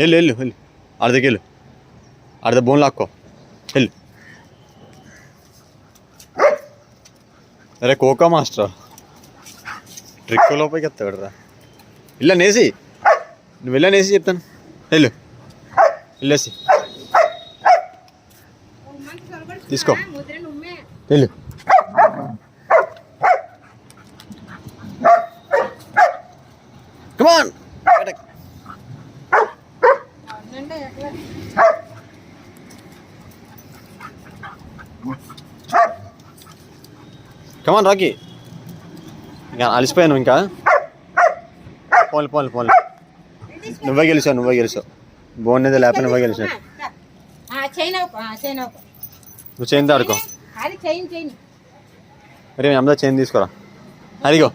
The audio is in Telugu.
వెళ్ళు వెళ్ళు వెళ్ళు అర్ధకి వెళ్ళు అర్ధ బోన్ లాక్కో వెళ్ళు. అరే కోకా మాస్టర్ ట్రిక్ లోపలికి ఎత్తాడు రా. ఇల్ల నేసి నువ్వు వెళ్ళనేసి చెప్తాను. వెళ్ళు వెళ్ళేసి తీసుకో వెళ్ళు. కమాన్ కమాన్ రాకీ. ఇంకా అలసిపోయాను ఇంకా. పోన్లే పోన్లే పోన్లే నువ్వే గెలిచావు బోన్ మీద లేకపోతే నువ్వే గెలిచావు. నువ్వు చైన్ ఆడుకో. అరే మీ అమ్మదా చైన్ తీసుకోరా. అదిగో